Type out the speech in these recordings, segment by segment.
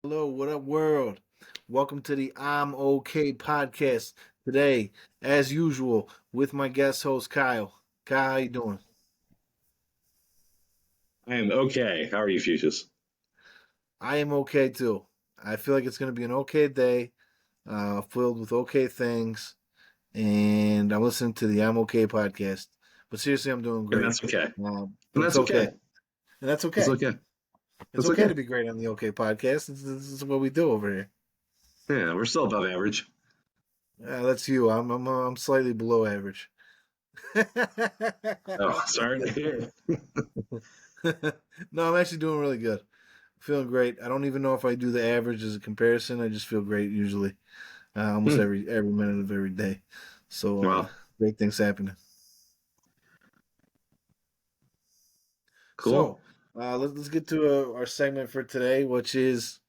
Hello, what up, world? Welcome to the I'm Okay podcast. Today, as usual, with my guest host Kyle. Kyle, how you doing? I am okay. How are you, Fucius? I am okay too. I feel like it's going to be an okay day, filled with okay things, and I'm listening to the I'm Okay podcast. But seriously, I'm doing And great. that's okay. And But it's that's okay, okay. and that's That's okay. okay. It's That's okay okay. to be great on the Okay podcast. This is what we do over here. Yeah, we're still above average. That's you. I'm slightly below average. Oh, sorry to hear. No, I'm actually doing really good. Feeling great. I don't even know if I do the average as a comparison. I just feel great usually, almost Hmm. every minute of every day. So Well, great things happening. cool. So let's get to our segment for today, which is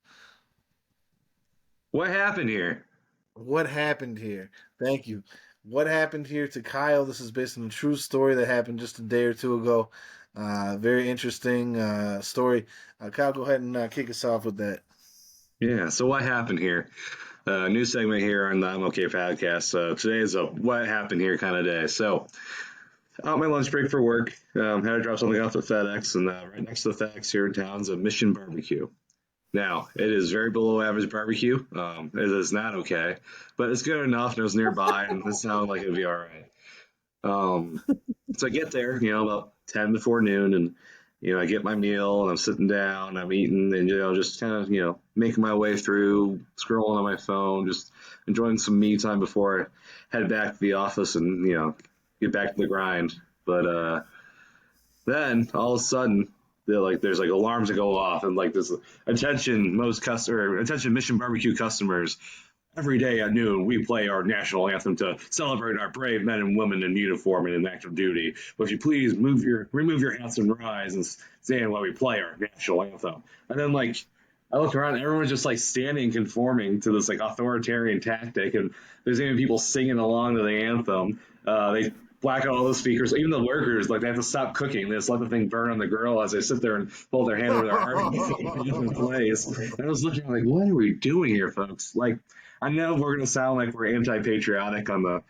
What happened here? what happened here. Thank you. What happened here to Kyle? This is based on a true story that happened just a day or two ago. Very interesting story. Kyle, go ahead and kick us off with that. Yeah, so what happened here? New segment here on the I'm Okay podcast. So today is a what happened here kind of day. So out my lunch break for work, had to drop something off at FedEx, and right next to the FedEx here in town is a Mission Barbecue. Now, it is very below average barbecue. It is not okay, but it's good enough and it was nearby and it sounded like it'd be all right. Um, so I get there, about 10 before noon and, I get my meal and I'm sitting down, I'm eating and, just kind of, making my way through, scrolling on my phone, just enjoying some me time before I head back to the office and, get back to the grind. But, then all of a sudden, there's like alarms that go off and like this attention Mission Barbecue customers. Every day at noon, we play our national anthem to celebrate our brave men and women in uniform and in active duty. But if you please remove your hats and rise and stand while we play our national anthem. And then I look around, and everyone's just like standing, conforming to this like authoritarian tactic, and there's even people singing along to the anthem. They black out all the speakers. Even the workers, like they have to stop cooking. They just let the thing burn on the grill as they sit there and hold their hand over their heart and in place. And I was looking like, what are we doing here, folks? Like, I know we're going to sound like we're anti-patriotic on the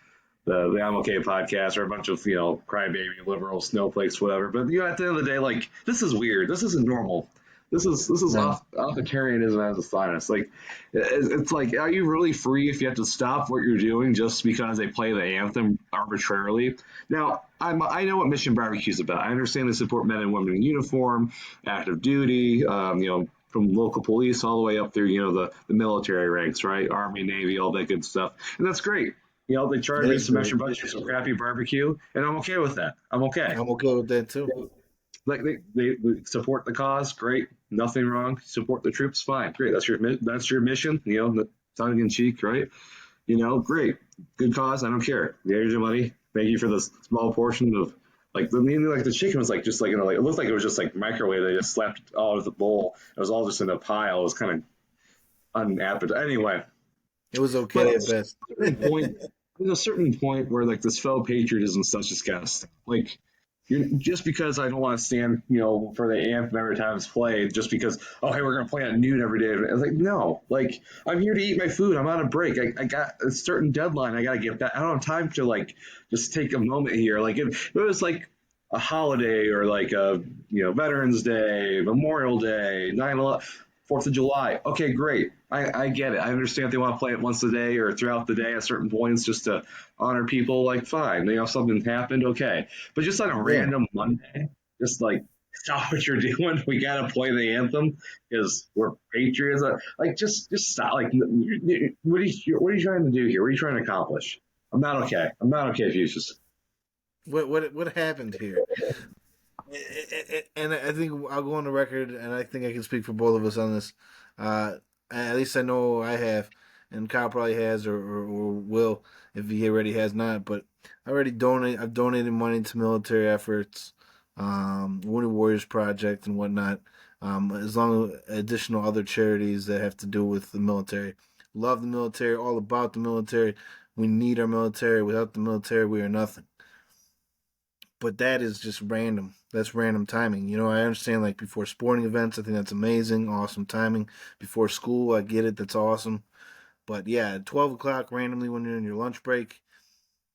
I'm Okay podcast or a bunch of crybaby liberal snowflakes, whatever. But at the end of the day, like this is weird. This isn't normal. This is No. authoritarianism at its finest. Like it's like, are you really free if you have to stop what you're doing just because they play the anthem arbitrarily? Now, I know what Mission Barbecue is about. I understand they support men and women in uniform, active duty, from local police all the way up through, the military ranks, right? Army, Navy, all that good stuff. And that's great. They charge It me is some great. extra budget for some crappy barbecue, and I'm okay with that. I'm okay. I'm okay with that too. Like they support the cause, great, nothing wrong. Support the troops, fine, great. That's your mission. Tongue in cheek, right? Great, good cause. I don't care. Here's your money. Thank you for this small portion of the chicken was like just like it looked like it was just like microwave. They just slapped it all over the bowl. It was all just in a pile. It was kind of unappetizing. Anyway, It was but okay at best. there's a certain point where like this faux patriotism stuff just gotta stop. Like just because I don't want to stand, for the anthem every time it's played, just because, oh, hey, we're gonna play at noon every day. It's like, no, like I'm here to eat my food. I'm on a break. I got a certain deadline. I gotta get back. I don't have time to like just take a moment here. Like if it was like a holiday or like a Veterans Day, Memorial Day, 9/11, Fourth of July. Okay, great. I get it. I understand if they want to play it once a day or throughout the day at certain points just to honor people. Like, fine. If something happened, okay. But just on a Yeah. random Monday, just like stop what you're doing. We gotta play the anthem because we're patriots. Like, just stop. Like, what are you trying to do here? What are you trying to accomplish? I'm not okay. I'm not okay if you just What happened here? And I think I'll go on the record, and I think I can speak for both of us on this. Uh, at least I know I have, and Kyle probably has, or will if he already has not. But I've donated money to military efforts, Wounded Warriors Project, and whatnot. As long as additional other charities that have to do with the military. Love the military, all about the military. We need our military. Without the military, we are nothing. but that is just random. That's random timing. I understand like before sporting events, I think that's amazing, awesome timing. Before school, I get it, that's awesome. But yeah, at 12 o'clock randomly when you're in your lunch break,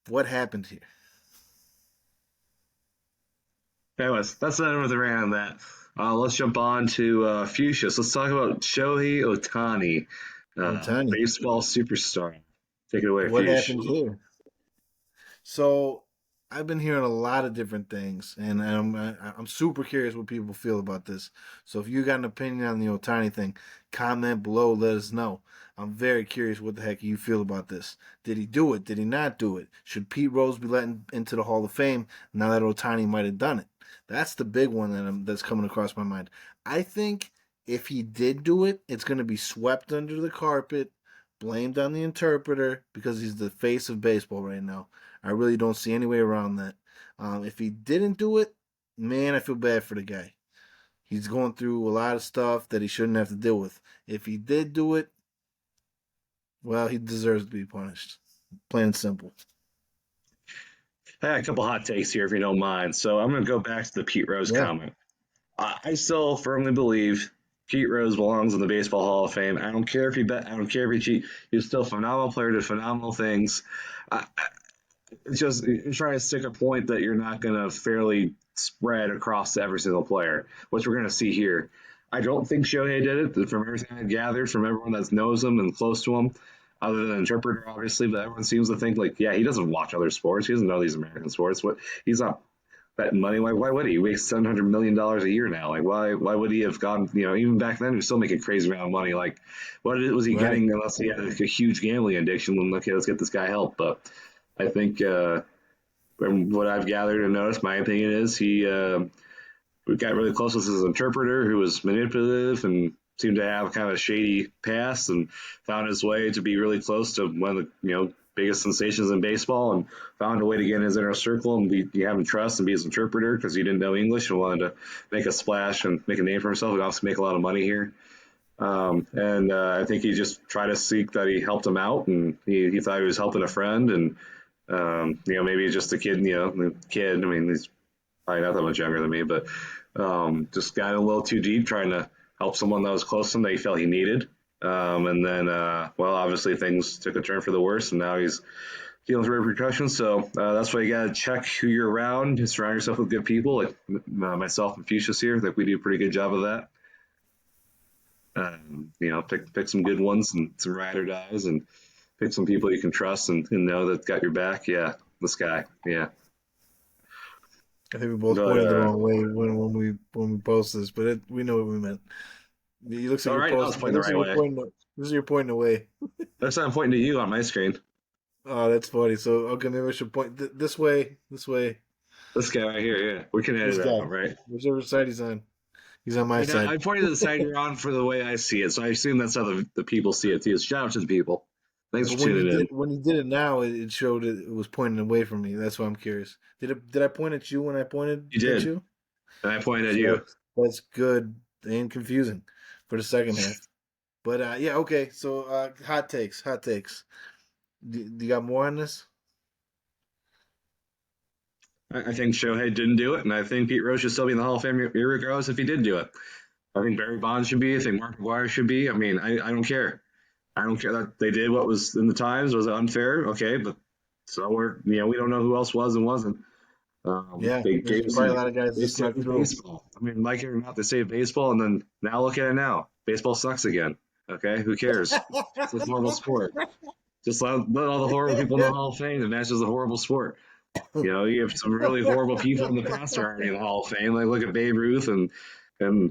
what happened here? Anyways, that's the end of the rant on that. Let's jump on to Fuchsias. Let's talk about Shohei Ohtani, Otani, baseball superstar. Take it away, what Fuchs. happened here? So I've been hearing a lot of different things, and I'm super curious what people feel about this. So if you got an opinion on the Otani thing, comment below. Let us know. I'm very curious what the heck you feel about this. Did he do it? Did he not do it? Should Pete Rose be let into the Hall of Fame now that Otani might have done it? That's the big one that's coming across my mind. I think if he did do it, it's going to be swept under the carpet, blamed on the interpreter because he's the face of baseball right now. I really don't see any way around that. If he didn't do it, man, I feel bad for the guy. He's going through a lot of stuff that he shouldn't have to deal with. If he did do it, well, he deserves to be punished. Plain and simple. I got a couple hot takes here, if you don't mind. So I'm going to go back to the Pete Rose Yeah. comment. I still firmly believe Pete Rose belongs in the Baseball Hall of Fame. I don't care if he bet. I don't care if he cheat. He's still a phenomenal player, did phenomenal things. I, it's just you're trying to stick a point that you're not going to fairly spread across to every single player, which we're going to see here. I don't think Shohei did it. From everything I gathered from everyone that knows him and close to him, other than the interpreter, obviously, but everyone seems to think like, yeah, he doesn't watch other sports. He doesn't know these American sports. What he's not betting money. Why would he? He makes $700 million a year now. Like why would he have gone? Even back then, he was still making crazy amount of money. Like what was he Right. getting unless he had a huge gambling addiction? When okay, let's get this guy help. But I think from what I've gathered and noticed, my opinion is he got really close with his interpreter, who was manipulative and seemed to have kind of a shady past, and found his way to be really close to one of the biggest sensations in baseball, and found a way to get in his inner circle and have him trust and be his interpreter because he didn't know English and wanted to make a splash and make a name for himself and also make a lot of money here. And I think he just tried to seek that he helped him out, and he thought he was helping a friend, and maybe just a kid, kid. I mean, he's probably not that much younger than me, but just got a little too deep trying to help someone that was close to him that he felt he needed. And then, well, obviously things took a turn for the worse, and now he's dealing with repercussions. So that's why you got to check who you're around, and surround yourself with good people, like myself and Fuchsias here. I think we do a pretty good job of that. Pick some good ones and some ride or dies, and pick some people you can trust and know that got your back. Yeah, this guy. Yeah. I think we both But pointed the wrong way when we posted this, but we know what we meant. It looks like all you're right, I was posting. It pointing the looks like right you're way. pointing. This is you're pointing away. That's why I'm pointing to you on my screen. Oh, that's funny. So okay, maybe I should point this way. This way. This guy right here, yeah. We can This edit that guy. out, right? Whichever side he's on. He's on I my mean, side. I pointed to the side you're on for the way I see it, so I assume that's how the people see it too. Shout out to the people. Thanks But for tuning in. when you did it now, it showed it was pointing away from me. That's why I'm curious. Did I point at you when I pointed You at did, you? and I pointed at So you. that's good and confusing for the second half. But yeah, okay. So hot takes, hot takes. Do you got more on this? I think Shohei didn't do it, and I think Pete Rose should still be in the Hall of Fame regardless if he did do it. I think Barry Bonds should be. I think Mark McGwire should be. I mean, I don't care. I don't care that they did what was in the times. Was it unfair? Okay, but so we don't know who else was and wasn't. Yeah, They there's gave us probably a lot of guys that they snuck saved through. baseball. I mean, like it or not, they saved baseball, and then now look at it now. Baseball sucks again. Okay, who cares? It's a horrible sport. Just let all the horrible people in the Hall of Fame. The match is a horrible sport. You have some really horrible people in the past are already in the Hall of Fame. Like look at Babe Ruth and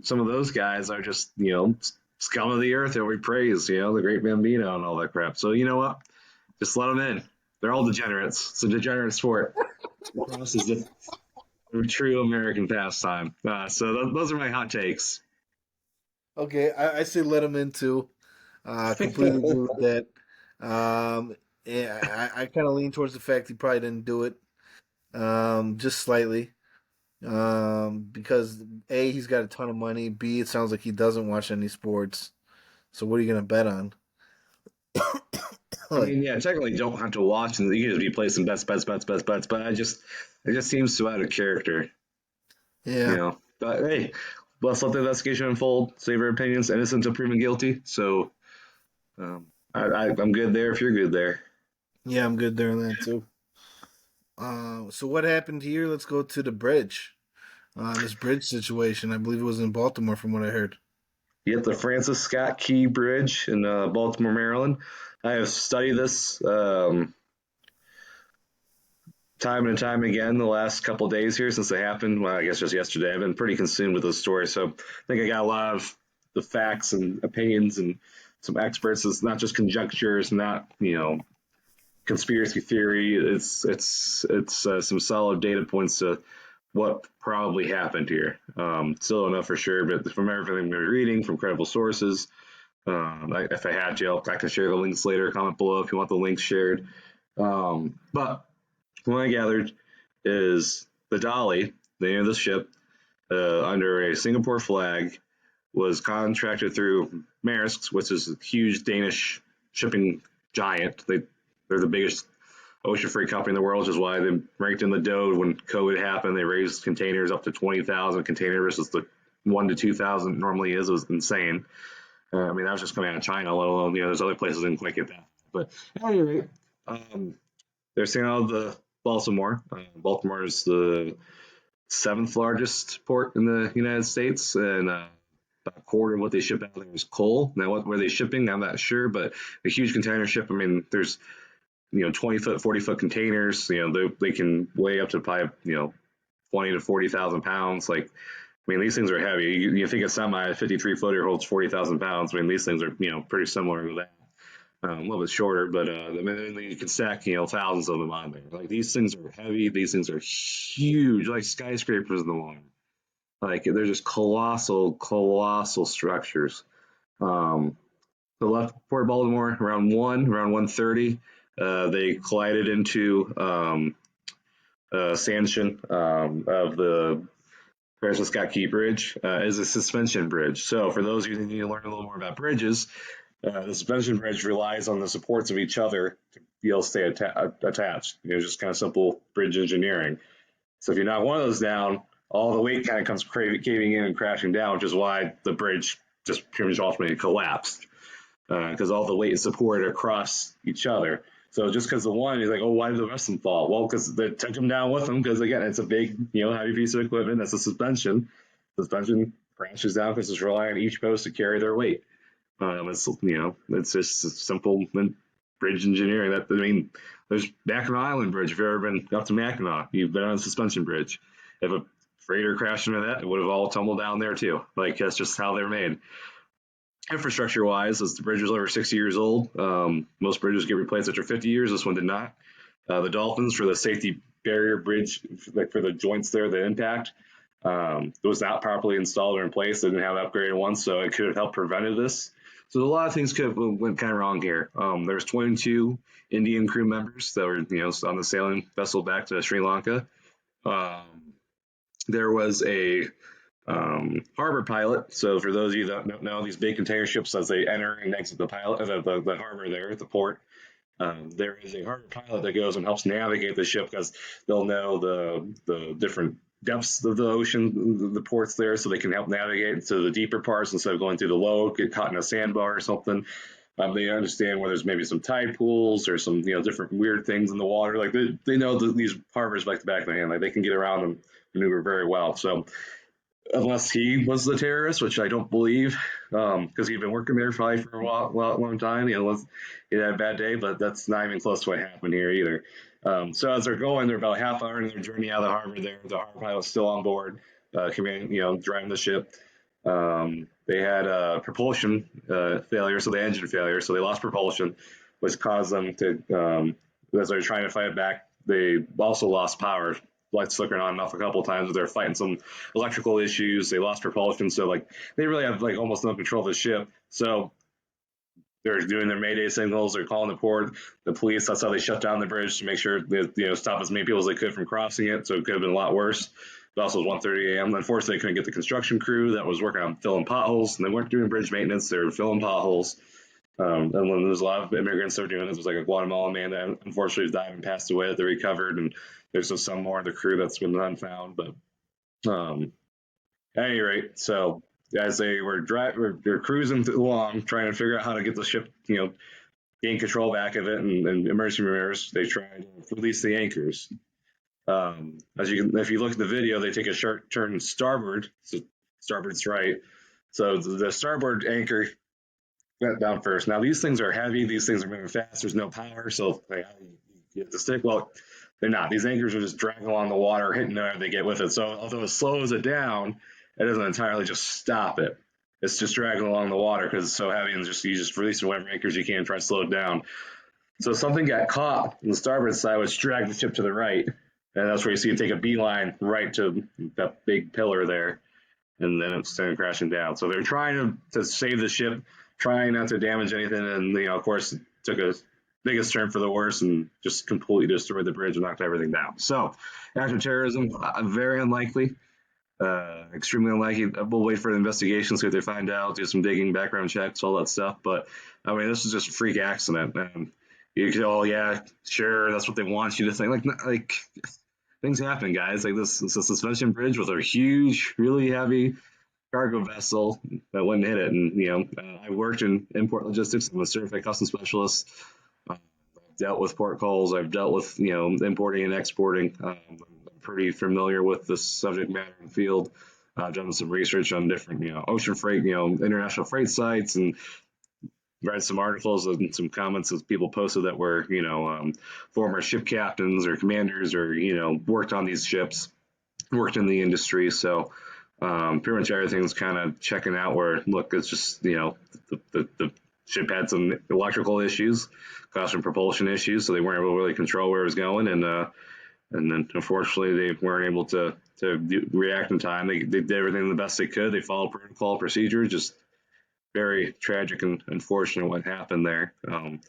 some of those guys are just scum of the earth that we praise. The great Bambino and all that crap. So you know what? Just let them in. They're all degenerates. It's a degenerate sport. Lacrosse is just a true American pastime. So those are my hot takes. Okay, I say let him in too. Completely agree with that. Yeah, I kind of lean towards the fact he probably didn't do it. Just slightly. Because A, he's got a ton of money. B, it sounds like he doesn't watch any sports. So what are you gonna bet on? I like, mean, yeah, technically you don't have to watch, and you can just be placing bets. But it just seems so out of character, you yeah, know. But hey, let's let the investigation unfold. Save our opinions. Innocent until proven guilty. So I'm good there if you're good there. yeah, I'm good there on that too. So what happened here? Let's go to the bridge. This bridge situation. I believe it was in Baltimore, from what I heard. You get the Francis Scott Key Bridge in Baltimore, Maryland. I have studied this time and time again the last couple of days here since it happened. Well, I guess just yesterday. I've been pretty consumed with this story, so I think I got a lot of the facts and opinions and some experts. It's not just conjecture. It's not conspiracy theory. It's some solid data points to what probably happened here. Still don't know for sure, but from everything we're reading from credible sources, if I had to, I can share the links later. Comment below if you want the links shared. But from what I gathered is the Dolly, the name of the ship, under a Singapore flag, was contracted through Maersk, which is a huge Danish shipping giant. They're the biggest ocean freight company in the world, which is why they ranked in the Dode when COVID happened. They raised containers up to 20,000 containers versus the 1 to 2,000 normally is. It was insane. I mean, that was just coming out of China, let alone, there's other places that didn't quite get that. But at any rate, um, they're sailing out of the Baltimore. Baltimore is the seventh largest port in the United States, and about a quarter of what they ship out there is coal. Now, what were they shipping? I'm not sure, but a huge container ship. I mean, there's 20-foot, 40-foot containers. They can weigh up to probably 20 to 40,000 pounds. Like, I mean, these things are heavy. You think a semi 53 footer holds 40,000 pounds. I mean, these things are pretty similar to that. A little bit shorter, but I mean, you can stack thousands of them on there. Like, these things are heavy. These things are huge, like skyscrapers in the water. Like, they're just colossal structures. Um, the left Port Baltimore around 1:30. They collided into stanchion of the Francis Scott Key Bridge is a suspension bridge. So for those of you who need to learn a little more about bridges, the suspension bridge relies on the supports of each other to be able to stay attached. Just kind of simple bridge engineering. So if you knock one of those down, all the weight kind of comes caving in and crashing down, which is why the bridge just pretty much ultimately collapsed because all the weight is supported across each other. So just because the one is like, oh, why did the rest of them fall? Well, because they took them down with them. Because again, it's a big, heavy piece of equipment. That's a suspension. Suspension crashes down because it's relying on each post to carry their weight. It's just simple bridge engineering. I mean, there's Mackinac Island Bridge. If you've ever been up to Mackinac, you've been on a suspension bridge. If a freighter crashed into that, it would have all tumbled down there too. Like, that's just how they're made. Infrastructure wise, as the bridge was over 60 years old, most bridges get replaced after 50 years. This one did not. The Dolphins, for the safety barrier bridge, like for the joints there, the impact, it was not properly installed or in place. They didn't have upgraded ones, so it could have helped prevented this. So a lot of things could have went kind of wrong here. There was 22 Indian crew members that were on the sailing vessel back to Sri Lanka. There was a harbor pilot. So for those of you that don't know, these big container ships, as they enter and exit the harbor there at the port, there is a harbor pilot that goes and helps navigate the ship because they'll know the different depths of the ocean, the ports there, so they can help navigate into the deeper parts instead of going through the low, get caught in a sandbar or something. They understand where there's maybe some tide pools or some different weird things in the water. Like they know these harbors like the back of their hand. Like, they can get around and maneuver very well. So unless he was the terrorist, which I don't believe, because he'd been working there probably for a long time. He had a bad day, but that's not even close to what happened here either. So as they're going, they're about half hour into their journey out of the harbor. There, the harbor pilot's still on board, driving the ship. They had a propulsion failure, so the engine failure, so they lost propulsion, which caused them to, as they were trying to fight it back, they also lost power. Lights flickering on and off a couple of times. They're fighting some electrical issues. They lost propulsion, so they really have almost no control of the ship. So they're doing their Mayday signals. They're calling the port, the police. That's how they shut down the bridge to make sure they stop as many people as they could from crossing it. So it could have been a lot worse. It also was 1:30 a.m. Unfortunately, they couldn't get the construction crew that was working on filling potholes, and they weren't doing bridge maintenance. They were filling potholes. And when there's a lot of immigrants that were doing this, was like a Guatemalan man that unfortunately died and passed away that they recovered, and there's still some more of the crew that's been unfound. But at any rate, so as they were driving, they're cruising along, trying to figure out how to get the ship, gain control back of it, and emergency maneuvers, they try to release the anchors. As you can, if you look at the video, they take a sharp turn starboard, so starboard's right. So the starboard anchor went down first. Now these things are heavy. These things are moving fast. There's no power, so you have to stick. Well, they're not. These anchors are just dragging along the water, hitting wherever they get with it. So although it slows it down, it doesn't entirely just stop it. It's just dragging along the water because it's so heavy, and you just release whatever anchors you can, try to slow it down. So something got caught on the starboard side, which dragged the ship to the right, and that's where you see it take a beeline right to that big pillar there, and then it's started crashing down. So they're trying to save the ship, trying not to damage anything, and of course, it took a biggest turn for the worse and just completely destroyed the bridge and knocked everything down. So, after terrorism, very unlikely. Extremely unlikely. We'll wait for the investigation, see what they find out, do some digging, background checks, all that stuff. But I mean, this is just a freak accident, and you could, oh yeah, sure, that's what they want you to think. Like things happen, guys. Like this a suspension bridge with a huge, really heavy cargo vessel that wouldn't hit it. And I worked in import logistics. I'm a certified customs specialist. I've dealt with port calls. I've dealt with importing and exporting. I'm pretty familiar with the subject matter in the field. I've done some research on different ocean freight, international freight sites, and read some articles and some comments that people posted that were former ship captains or commanders or worked on these ships, worked in the industry. So pretty much everything's kind of checking out where, look, it's just, the ship had some electrical issues, caused some propulsion issues, so they weren't able to really control where it was going. And then unfortunately they weren't able to react in time. They did everything the best they could. They followed protocol procedures, just very tragic and unfortunate what happened there. And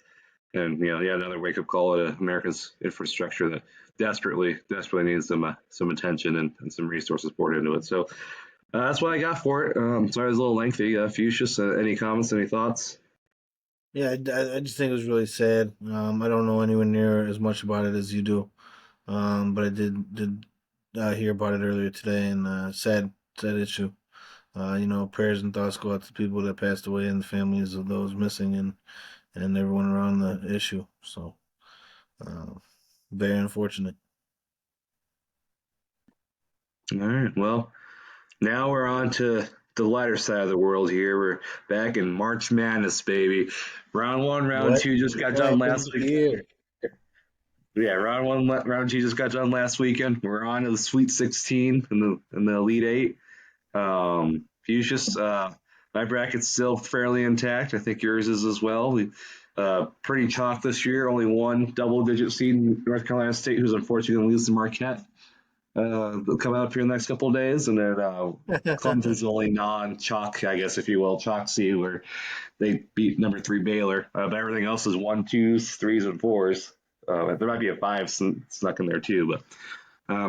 another wake up call to America's infrastructure that desperately needs some attention and some resources poured into it. So that's what I got for it. Sorry, it was a little lengthy. Fuchsius, any comments, any thoughts? Yeah, I just think it was really sad. I don't know anywhere near as much about it as you do, but I did hear about it earlier today, and sad issue. Prayers and thoughts go out to people that passed away and the families of those missing, and everyone around the issue. So, uh, very unfortunate. All right. Well, now we're on to the lighter side of the world here. We're back in March Madness, baby. Round one, round What two just got done happened last week. here? Yeah, round one, round two just got done last weekend. We're on to the Sweet 16 and the Elite Eight. Fuchsius, my bracket's still fairly intact. I think yours is as well. We pretty chalk this year. Only one double-digit seed, North Carolina State, who's unfortunately going to lose to Marquette. They'll come out here in the next couple of days, and then Clemson's the only non-chalk, I guess, if you will, chalk seed where they beat number 3 Baylor. But everything else is 1, 2s, 3s, and 4s. There might be a 5 snuck in there too, but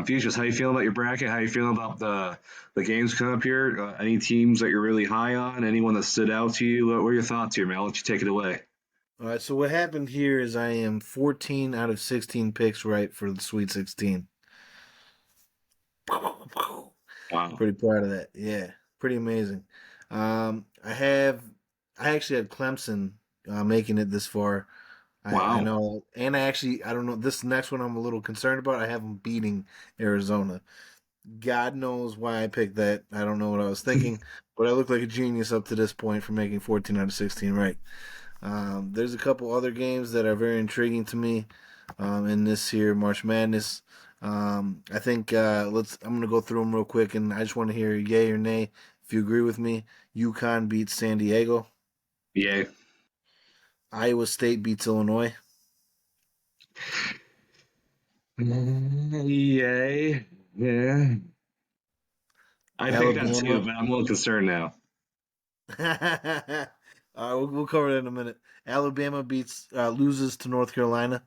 Fuchsius, how you feeling about your bracket? How you feeling about the games coming up here? Any teams that you're really high on? Anyone that stood out to you? What were your thoughts here, man? I'll let you take it away. All right, so what happened here is I am 14 out of 16 picks right for the Sweet 16. Wow. Pretty proud of that. Yeah, pretty amazing. I have, I actually had Clemson making it this far. I Wow. know, and I don't know. This next one I'm a little concerned about. I have them beating Arizona. God knows why I picked that. I don't know what I was thinking, but I look like a genius up to this point for making 14 out of 16 right. There's a couple other games that are very intriguing to me in this here March Madness. I think I'm gonna go through them real quick, and I just want to hear yay or nay. If you agree with me, UConn beats San Diego. Yeah. Iowa State beats Illinois. Yay. Yeah. I picked on two, Alabama. but I'm a little concerned now. We'll cover that in a minute. Alabama loses to North Carolina.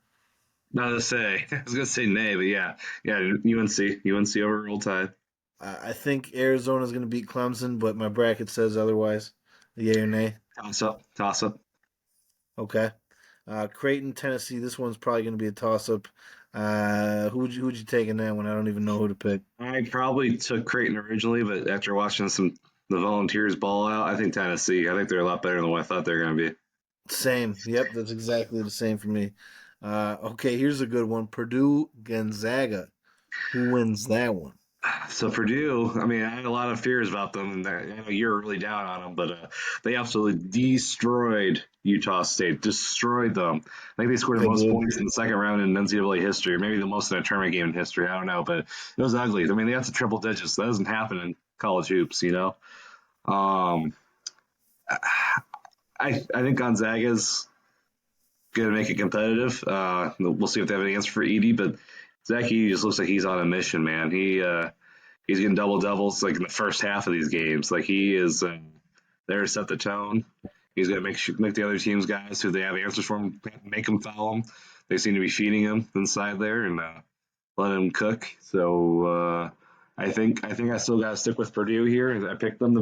Not to say. I was gonna say nay, but yeah, yeah. UNC overruled Tide. I think Arizona is going to beat Clemson, but my bracket says otherwise. Yay or nay? Toss up. Toss up. Okay. Creighton, Tennessee. This one's probably going to be a toss up. Who'd you take in that one? I don't even know who to pick. I probably took Creighton originally, but after watching the Volunteers ball out, I think Tennessee. I think they're a lot better than what I thought they were going to be. Same. Yep, that's exactly the same for me. Okay, here's a good one. Purdue, Gonzaga. Who wins that one? So Purdue, I mean, I had a lot of fears about them, and I know you're really down on them, but they absolutely destroyed Utah State, destroyed them. I think they scored the They most did. points in the second round in NCAA history, or maybe the most in a tournament game in history. I don't know, but it was ugly. I mean, they got to triple digits. That doesn't happen in college hoops, you know. Um, I think Gonzaga's going to make it competitive. We'll see if they have an answer for Edie, but Zach Edey just looks like he's on a mission, man. He's getting double doubles like in the first half of these games. Like he is there to set the tone. He's going to make the other teams guys who they have answers for him make them foul him. They seem to be feeding him inside there and letting him cook. So I think I still got to stick with Purdue here. I picked them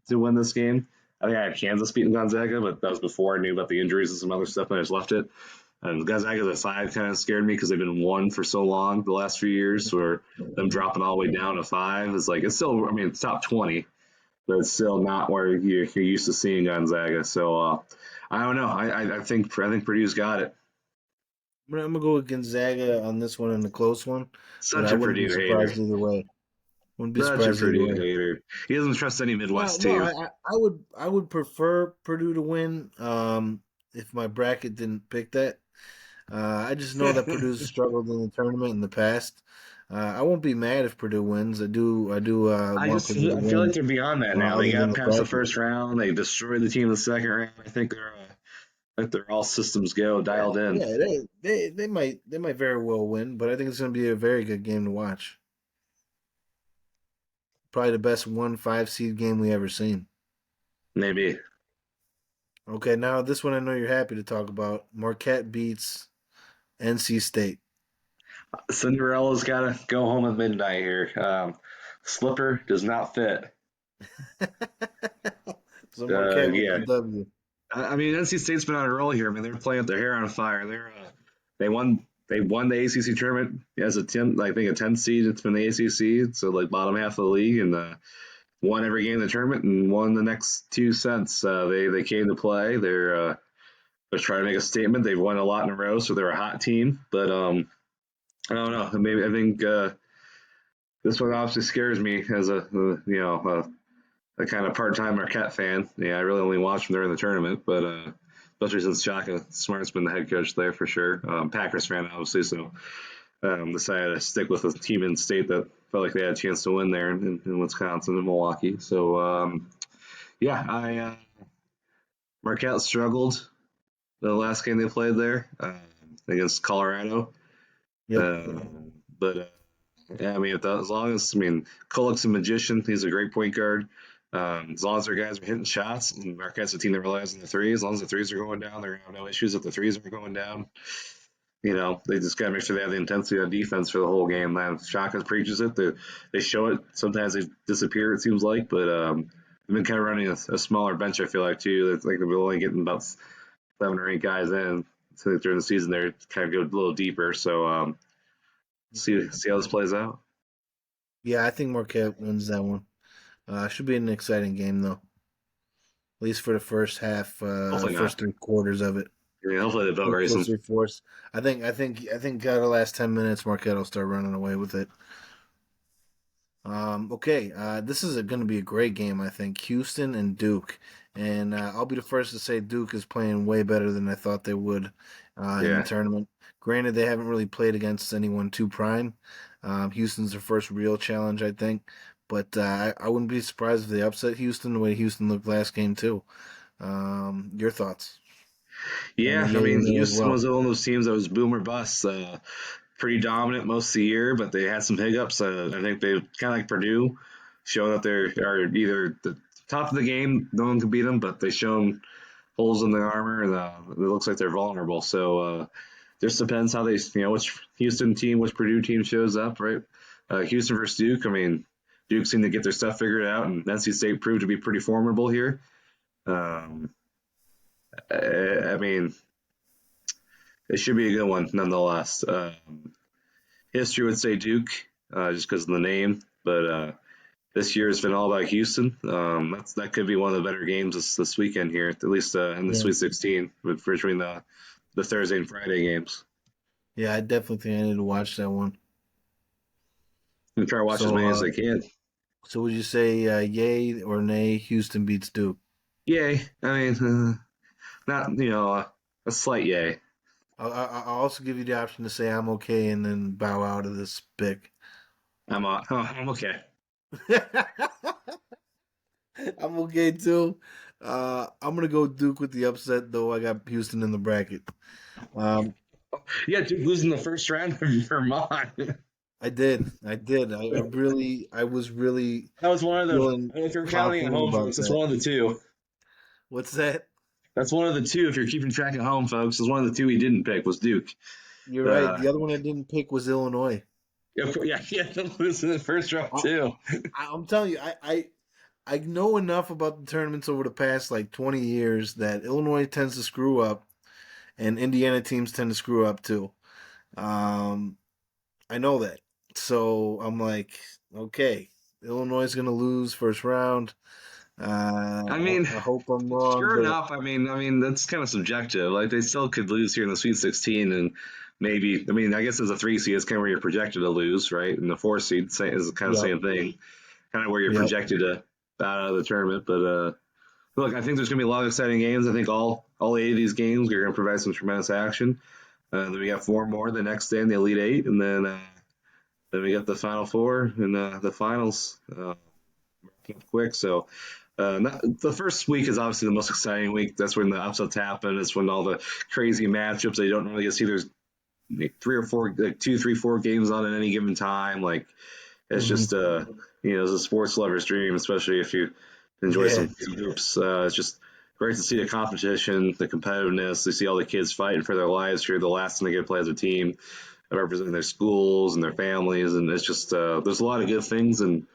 to win this game. I think I had Kansas beating Gonzaga, but that was before I knew about the injuries and some other stuff, and I just left it. And Gonzaga at 5 kind of scared me because they've been 1 for so long the last few years, where them dropping all the way down to 5 is like it's still. I mean, it's top 20, but it's still not where you're used to seeing Gonzaga. So I don't know. I think Purdue's got it. I'm gonna go with Gonzaga on this one in a close one, but Such I a wouldn't be Purdue hater. surprised either way. Wouldn't be Such a surprised either Purdue way. hater. He doesn't trust any No, Midwest no, team. I would prefer Purdue to win. If my bracket didn't pick that, I just know that Purdue's struggled in the tournament in the past. I won't be mad if Purdue wins. I do want Purdue to I feel like win. they're beyond that now. They Other than got the past the bracket. first round. They destroyed the team in the second round. I think they're all systems go, Yeah, dialed in. yeah, they might very well win, but I think it's going to be a very good game to watch. Probably the best 1-5 seed game we ever seen. Maybe. Okay, now this one I know you're happy to talk about. Marquette beats NC State. Cinderella's got to go home at midnight here. Slipper does not fit. So Marquette with the Yeah. W. I mean, NC State's been on a roll here. I mean, they're playing with their hair on fire. They won the ACC tournament as a 10, I think a 10 seed. It's been the ACC, so like bottom half of the league, and won every game in the tournament and won the next 2 cents. They came to play. They're trying to make a statement. They've won a lot in a row, so they're a hot team. But I don't know. Maybe I think this one obviously scares me as a kind of part-time Marquette fan. Yeah, I really only watch them during the tournament, but especially since Shaka Smart's been the head coach there for sure. Packers fan, obviously, so decided to stick with a team in state that felt like they had a chance to win there in Wisconsin and Milwaukee. So yeah, Marquette struggled the last game they played there against Colorado, Yep. uh, but yeah, I mean, as long as Kolek's a magician. He's a great point guard. As long as their guys are hitting shots, and Marquette's a team that relies on the threes. As long as the threes are going down, they're gonna have no issues if the threes are going down. They just gotta make sure they have the intensity on defense for the whole game. Man, Shaka preaches it. They show it. Sometimes they disappear. It seems like, but they've been kind of running a smaller bench. I feel like too. It's like they're only getting about 7 or 8 guys in. So during the season, they're kind of go a little deeper. So see how this plays out. Yeah, I think Marquette wins that one. Should be an exciting game though. At least for the first half, Hopefully not. first 3 quarters of it. I mean, hopefully they belt race First them. 3/4. I think the last 10 minutes, Marquette will start running away with it. Okay, this is going to be a great game, I think. Houston and Duke. And I'll be the first to say Duke is playing way better than I thought they would in the Yeah. tournament. Granted, they haven't really played against anyone too prime. Houston's their first real challenge, I think. But I wouldn't be surprised if they upset Houston the way Houston looked last game, too. Your thoughts? And Yeah, a I yay or mean, nay as Houston well. was one of those teams that was boom or bust. Pretty dominant most of the year, but they had some hiccups. I think they kind of like Purdue, showing that they are either the top of the game, no one can beat them, but they shown holes in their armor, and it looks like they're vulnerable. So just depends how which Houston team, which Purdue team shows up, right? Houston versus Duke. I mean, Duke seemed to get their stuff figured out, and NC State proved to be pretty formidable here. Um, I mean, it should be a good one nonetheless. History would say Duke, just because of the name, but this year has been all about Houston. That could be one of the better games this weekend here, at least in the Yeah. Sweet 16, between the Thursday and Friday games. Yeah, I definitely think I need to watch that one. And try to watch as So, many as I can. would you say yay or nay? Houston beats Duke. Yay! I mean, not a slight yay. I'll also give you the option to say I'm okay and then bow out of this pick. I'm okay. I'm okay too. I'm gonna go Duke with the upset, though. I got Houston in the bracket. Um, Yeah, Duke losing the first round of Vermont. I did, I did. I was really That was one of the. feeling If you're counting at confident home, about folks, that's that. one of the two. What's that? That's one of the two. If you're keeping track at home, folks, is one of the two he didn't pick was Duke. You're right. Uh, The other one I didn't pick was Illinois. yeah, losing the first round I, too. I'm telling you, I know enough about the tournaments over the past like 20 years that Illinois tends to screw up, and Indiana teams tend to screw up too. Um, I know that. So I'm like, okay, Illinois is going to lose first round. I mean, I hope I'm wrong, sure but enough. I mean that's kind of subjective. Like they still could lose here in the Sweet 16, and maybe. I mean, I guess as a 3 seed, it's kind of where you're projected to lose, right? And the 4 seed is kind of the yep, same thing, kind of where you're yep. projected to bow out of the tournament. But look, I think there's going to be a lot of exciting games. I think all 8 of these games are going to provide some tremendous action. Then we got 4 more the next day in the Elite Eight, and then we got the Final Four and the finals quick. So the first week is obviously the most exciting week. That's when the upsets happen. It's when all the crazy matchups that you don't really get to see. There's like 3 or 4, like 2, 3, 4 games on at any given time. Like it's Hmm. just it's a sports lover's dream, especially if you enjoy Yeah. some hoops. It's just great to see the competition, the competitiveness. To see all the kids fighting for their lives here. The last time they get to play as a team, representing their schools and their families, and it's just there's a lot of good things. And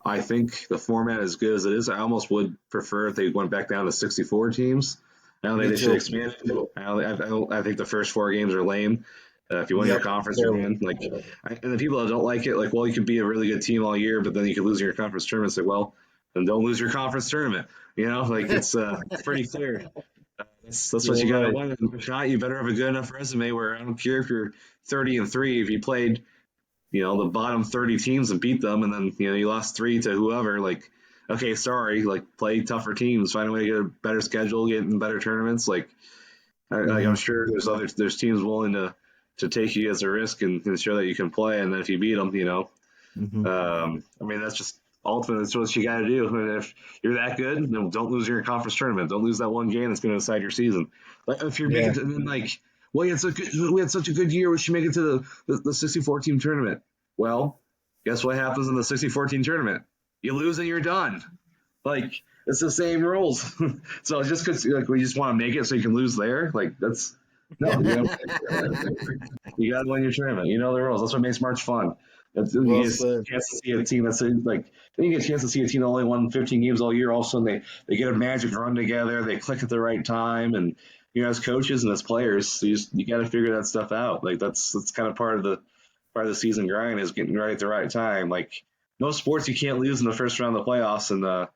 I think the format, as good as it is, I almost would prefer if they went back down to 64 teams. I don't think Me they should too. expand it. I think the first 4 games are lame. If you win your Yep. conference, you're Terrible. in. And the people that don't like it, like, well, you could be a really good team all year, but then you could lose in your conference tournament. It's like, well, then don't lose your conference tournament. It's pretty clear. That's what You're you got to right. win. If not, you better have a good enough resume where I don't care if you're 30-3. If you played the bottom 30 teams and beat them, and then you lost 3 to whoever. Like, okay, sorry, like play tougher teams, find a way to get a better schedule, get in better tournaments. I'm Hmm. sure there's teams willing to take you as a risk and show that you can play, and then if you beat them, Hmm. I mean that's just ultimately that's what you got to do. And if you're that good, then don't lose your conference tournament. Don't lose that one game that's going to decide your season. Like if you're Yeah. making and then like, well, we had such a good year. We should make it to the 64 team tournament. Well, guess what happens in the 64 team tournament? You lose and you're done. Like it's the same rules. So just because like we just want to make it so you can lose there, like that's no. You got to win your tournament. You know the rules. That's what makes March fun. You Well get a said. chance to see a team that's like. Then you get a chance to see a team that only won 15 games all year. All of a sudden, they get a magic run together. They click at the right time, and as coaches and as players, you got to figure that stuff out. Like that's kind of part of the season grind is getting right at the right time. Like most sports, you can't lose in the first round of the playoffs and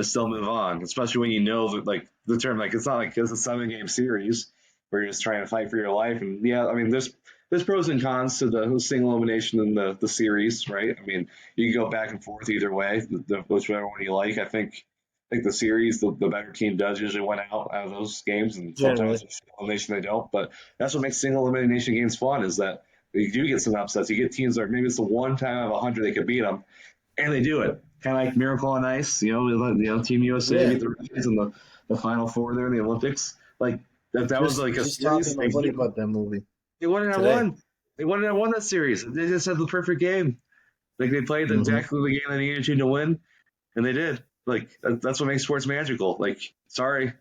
still move on. Especially when you know that like the term like it's not like it's a 7 game series where you're just trying to fight for your life. And yeah, I mean there's pros and cons to the single elimination in the series, right? I mean you can go back and forth either way, whichever one you like. I think the series, the better team does usually win out of those games, and sometimes Generally. in single elimination they don't. But that's what makes single elimination games fun is that you do get some upsets. You get teams that maybe it's the one time out of 100 they could beat them, and they do it. Kind of like Miracle on Ice, Team USA Yeah. beat the Russians in the Final Four there in the Olympics. Like that was like a Just talking series. to my buddy about that movie They wouldn't have today. won. They wouldn't have won that series. They just had the perfect game. Like they played Hmm. exactly the game they needed to win, and they did. Like that's what makes sports magical. Like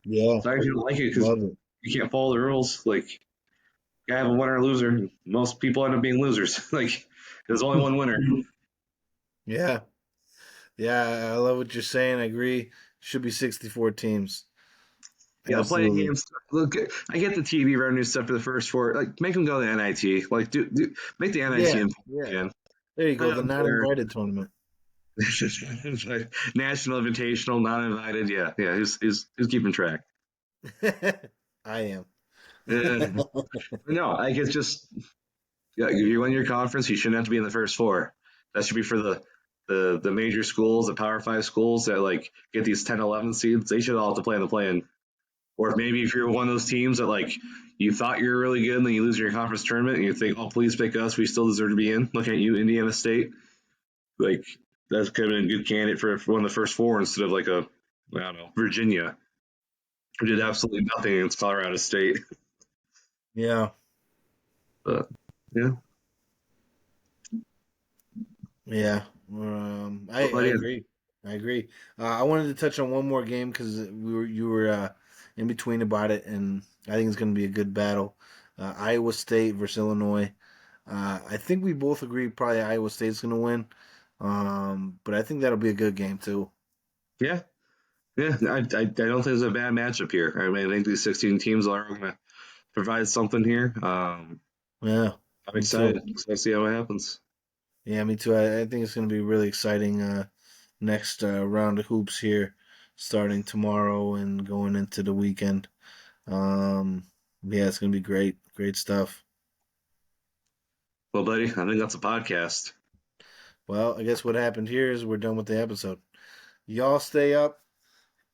Yeah. sorry if you don't like it because Love it. you can't follow the rules. Like you have a winner or loser. Most people end up being losers. Like there's only one winner. Yeah. Yeah. I love what you're saying. I agree. Should be 64 teams. Yeah, playing Absolutely. games. Look, I get the TV revenue stuff for the first four. Like, make them go to the NIT. Like, make the NIT Yeah, important yeah. again. There you I go. The don't care. non-invited tournament. It's like National Invitational, not invited. Yeah, yeah. Who's keeping track? I am. Uh, no, like it's just yeah. If you win your conference, you shouldn't have to be in the first four. That should be for the major schools, the Power Five schools that like get these 10, 11 seeds. They should all have to play in the play-in. Or maybe if you're one of those teams that like you thought you were really good and then you lose your conference tournament and you think, oh, please pick us. We still deserve to be in. Looking at you, Indiana State. Like that could have been a good candidate for one of the first four instead of like I don't know, Virginia, who did Yeah. absolutely nothing against Colorado State. Yeah. But yeah, Yeah. I yeah, agree. I agree. I wanted to touch on one more game because you were in between about it, and I think it's going to be a good battle. Iowa State versus Illinois. I think we both agree probably Iowa State's going to win. But I think that'll be a good game too. yeah, yeah. I don't think it's a bad matchup here. I mean, I think these 16 teams are going to provide something here. Yeah, I'm me too. excited. Excited to see how it happens. Yeah, me too. I think it's going to be really exciting. Next round of hoops here, starting tomorrow and going into the weekend. Um, yeah, it's going to be great. Great stuff. Well, buddy, I think that's a podcast. Well, I guess what happened here is we're done with the episode. Y'all stay up.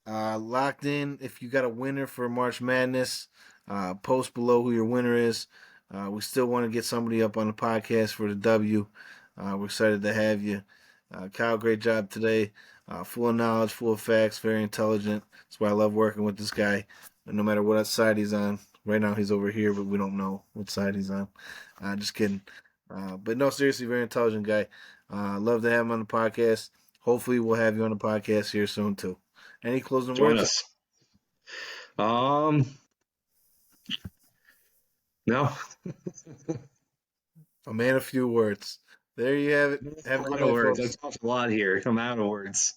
Locked in. If you got a winner for March Madness, post below who your winner is. We still want to get somebody up on the podcast for the W. We're excited to have you. Kyle, great job today. Full of knowledge, full of facts, very intelligent. That's why I love working with this guy. And no matter what side he's on, right now he's over here, but we don't know what side he's on. Just kidding. But no, seriously, very intelligent guy. Love to have him on the podcast. Hopefully, we'll have you on the podcast here soon too. Any closing Join words? us. No, A man of few words. There you have it. Have a I'm good out of night, words. I folks. talked a lot here. I'm out of words.